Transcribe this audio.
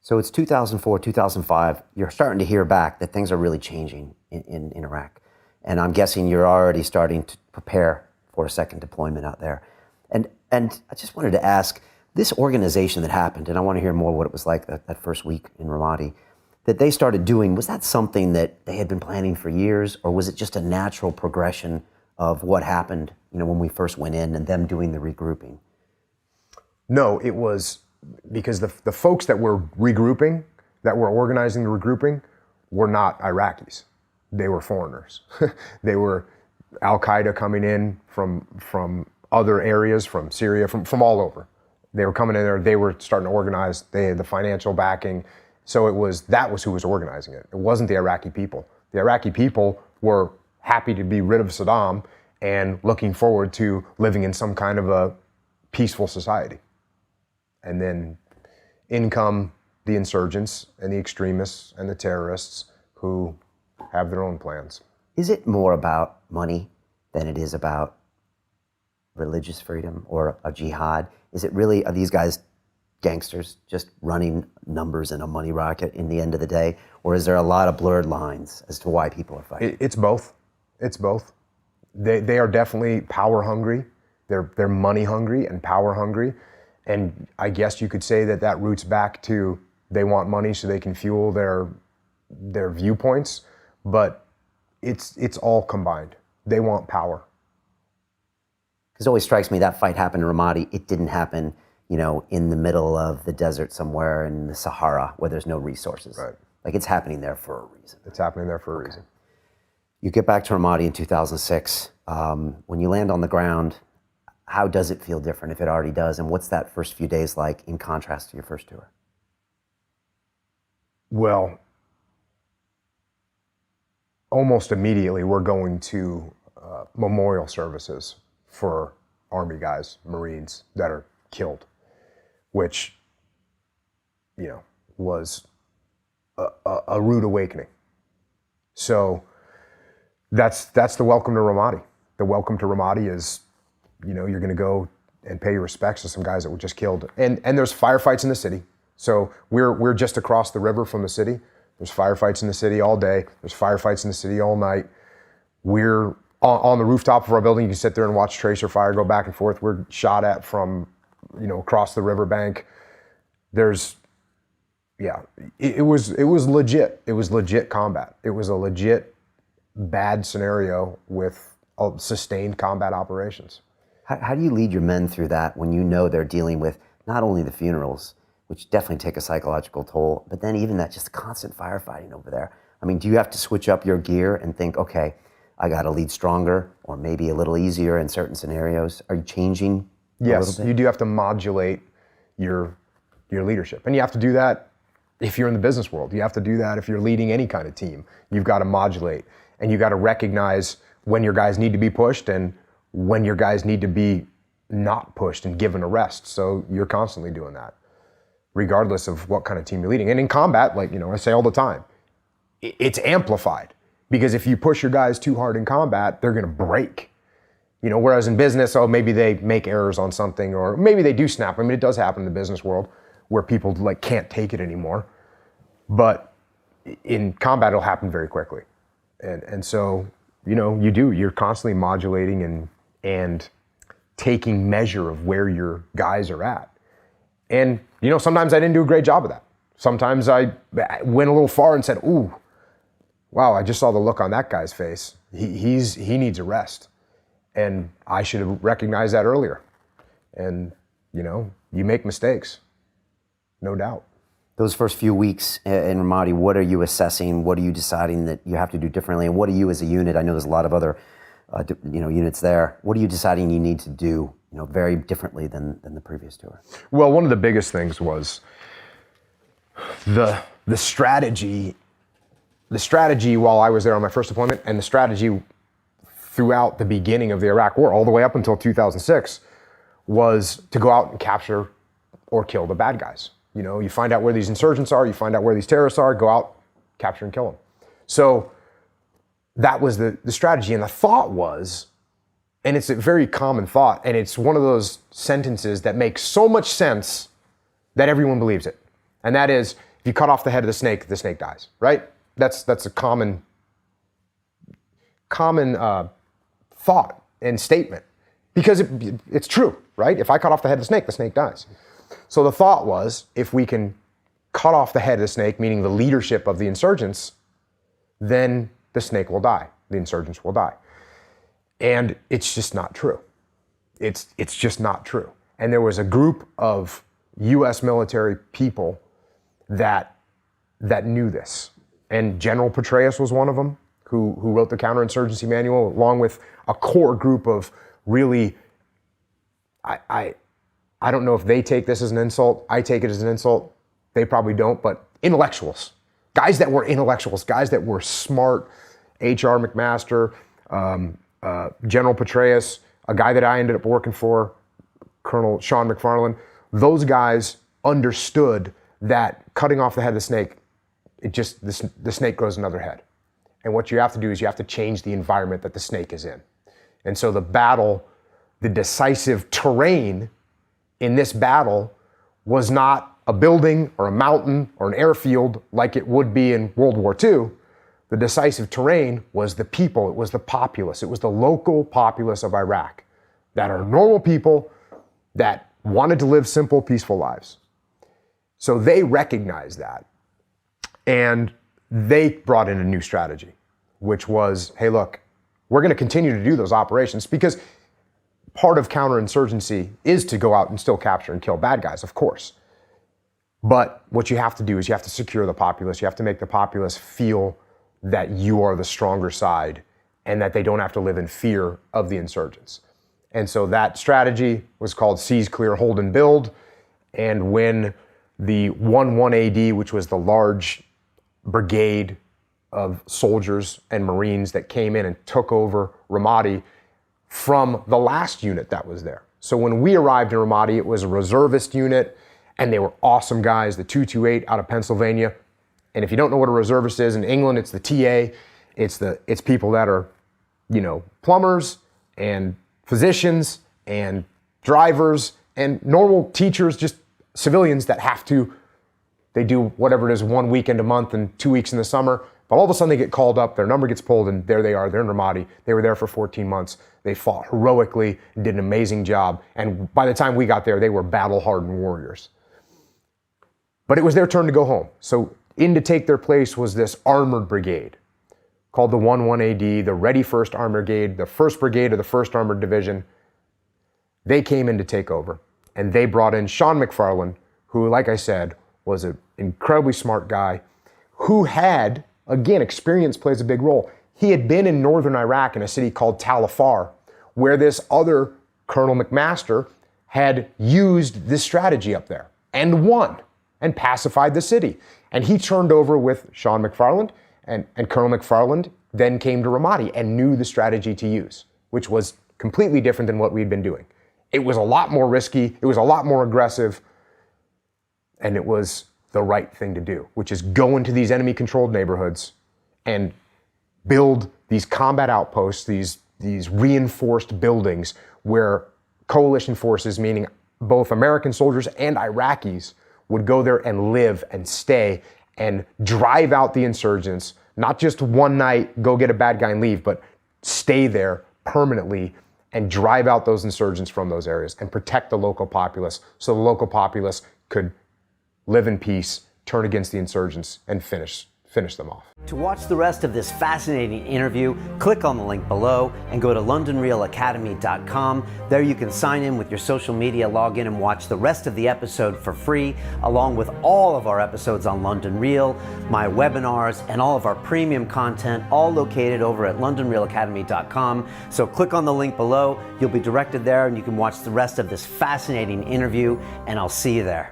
So it's 2004, 2005. You're starting to hear back that things are really changing in Iraq. And I'm guessing you're already starting to prepare for a second deployment out there. And I just wanted to ask, this organization that happened, and I want to hear more what it was like that first week in Ramadi, that they started doing, was that something that they had been planning for years, or was it just a natural progression of what happened, when we first went in and them doing the regrouping? No, it was because the folks that were regrouping, that were organizing the regrouping, were not Iraqis. They were foreigners. They were Al-Qaeda coming in from other areas, from Syria, from all over. They were coming in there, they were starting to organize, they had the financial backing. So that was who was organizing it. It wasn't the Iraqi people. The Iraqi people were happy to be rid of Saddam and looking forward to living in some kind of a peaceful society. And then in come the insurgents and the extremists and the terrorists who have their own plans. Is it more about money than it is about religious freedom or a jihad? Is it really, are these guys gangsters just running numbers in a money rocket in the end of the day? Or is there a lot of blurred lines as to why people are fighting? It's both. It's both. They are definitely power hungry. They're money hungry and power hungry. And I guess you could say that roots back to they want money so they can fuel their viewpoints, but it's all combined. They want power. Because it always strikes me that fight happened in Ramadi. It didn't happen, in the middle of the desert somewhere in the Sahara where there's no resources. Right. Like, it's happening there for a reason. It's happening there for a reason. You get back to Ramadi in 2006. When you land on the ground, how does it feel different, if it already does? And what's that first few days like in contrast to your first tour? Well, almost immediately we're going to memorial services for Army guys, Marines that are killed, which, was a rude awakening. So that's the welcome to Ramadi. The welcome to Ramadi is, you're going to go and pay your respects to some guys that were just killed. And there's firefights in the city. So we're just across the river from the city. There's firefights in the city all day. There's firefights in the city all night. We're on the rooftop of our building. You can sit there and watch tracer fire go back and forth. We're shot at from, across the riverbank. It was legit. It was legit combat. It was a legit bad scenario with sustained combat operations. How do you lead your men through that when you know they're dealing with not only the funerals, which definitely take a psychological toll, but then even that just constant firefighting over there? I mean, do you have to switch up your gear and think, okay, I got to lead stronger or maybe a little easier in certain scenarios? Are you changing a little bit? Yes, you do have to modulate your leadership. And you have to do that if you're in the business world. You have to do that if you're leading any kind of team. You've got to modulate, and you got to recognize when your guys need to be pushed and when your guys need to be not pushed and given a rest. So you're constantly doing that, regardless of what kind of team you're leading. And in combat, like, I say all the time, it's amplified, because if you push your guys too hard in combat, they're going to break. Whereas in business, maybe they make errors on something, or maybe they do snap. I mean, it does happen in the business world where people can't take it anymore. But in combat, it'll happen very quickly. And so, you're constantly modulating and taking measure of where your guys are at. And, sometimes I didn't do a great job of that. Sometimes I went a little far and said, ooh, wow, I just saw the look on that guy's face. He needs a rest. And I should have recognized that earlier. And, you make mistakes, no doubt. Those first few weeks in Ramadi, what are you assessing? What are you deciding that you have to do differently? And what are you as a unit? I know there's a lot of other units there. What are you deciding you need to do very differently than the previous tour? Well, one of the biggest things was the strategy. The strategy while I was there on my first deployment, and the strategy throughout the beginning of the Iraq War, all the way up until 2006, was to go out and capture or kill the bad guys. You find out where these insurgents are, you find out where these terrorists are, go out, capture and kill them. So that was the strategy. And the thought was, and it's a very common thought, and it's one of those sentences that makes so much sense that everyone believes it. And that is, If you cut off the head of the snake dies, right? That's a common thought and statement, because it's true, right? If I cut off the head of the snake dies. So the thought was, if we can cut off the head of the snake, meaning the leadership of the insurgents, then the snake will die, the insurgents will die. And it's just not true. It's just not true. And there was a group of US military people that knew this. And General Petraeus was one of them, who wrote the counterinsurgency manual, along with a core group of really, I don't know if they take this as an insult. I take it as an insult. They probably don't, but intellectuals, guys that were intellectuals, guys that were smart. H.R. McMaster, General Petraeus, a guy that I ended up working for, Colonel Sean McFarland. Those guys understood that cutting off the head of the snake, the snake grows another head. And what you have to do is you have to change the environment that the snake is in. And so the battle, the decisive terrain in this battle was not a building or a mountain or an airfield like it would be in World War II. The decisive terrain was the people, it was the populace, it was the local populace of Iraq that are normal people that wanted to live simple, peaceful lives. So they recognized that, and they brought in a new strategy, which was, hey, look, we're going to continue to do those operations, because part of counterinsurgency is to go out and still capture and kill bad guys, of course. But what you have to do is you have to secure the populace. You have to make the populace feel that you are the stronger side and that they don't have to live in fear of the insurgents. And so that strategy was called Seize, Clear, Hold, and Build. And when the 11 AD, which was the large brigade of soldiers and Marines that came in and took over Ramadi from the last unit that was there. So when we arrived in Ramadi, it was a reservist unit, and they were awesome guys, the 228 out of Pennsylvania. And if you don't know what a reservist is, in England, it's the TA. It's people that are, plumbers and physicians and drivers and normal teachers, just civilians that they do whatever it is, 1 weekend a month and 2 weeks in the summer. But all of a sudden they get called up, their number gets pulled, and there they are, they're in Ramadi. They were there for 14 months. They fought heroically, did an amazing job. And by the time we got there, they were battle-hardened warriors. But it was their turn to go home. So in to take their place was this armored brigade called the 11 AD, the Ready First Armored Brigade, the 1st Brigade of the 1st Armored Division. They came in to take over, and they brought in Sean McFarland, who, like I said, was an incredibly smart guy who had, again, experience plays a big role. He had been in northern Iraq in a city called Tal Afar, where this other Colonel McMaster had used this strategy up there and won and pacified the city. And he turned over with Sean McFarland, and Colonel McFarland then came to Ramadi and knew the strategy to use, which was completely different than what we'd been doing. It was a lot more risky, it was a lot more aggressive, and it was the right thing to do, which is go into these enemy-controlled neighborhoods and build these combat outposts, these reinforced buildings where coalition forces, meaning both American soldiers and Iraqis, would go there and live and stay and drive out the insurgents, not just one night, go get a bad guy and leave, but stay there permanently and drive out those insurgents from those areas and protect the local populace so the local populace could live in peace, turn against the insurgents, and finish them off. To watch the rest of this fascinating interview, click on the link below and go to LondonRealAcademy.com. There you can sign in with your social media, log in and watch the rest of the episode for free, along with all of our episodes on London Real, my webinars, and all of our premium content, all located over at LondonRealAcademy.com. So click on the link below, you'll be directed there and you can watch the rest of this fascinating interview, and I'll see you there.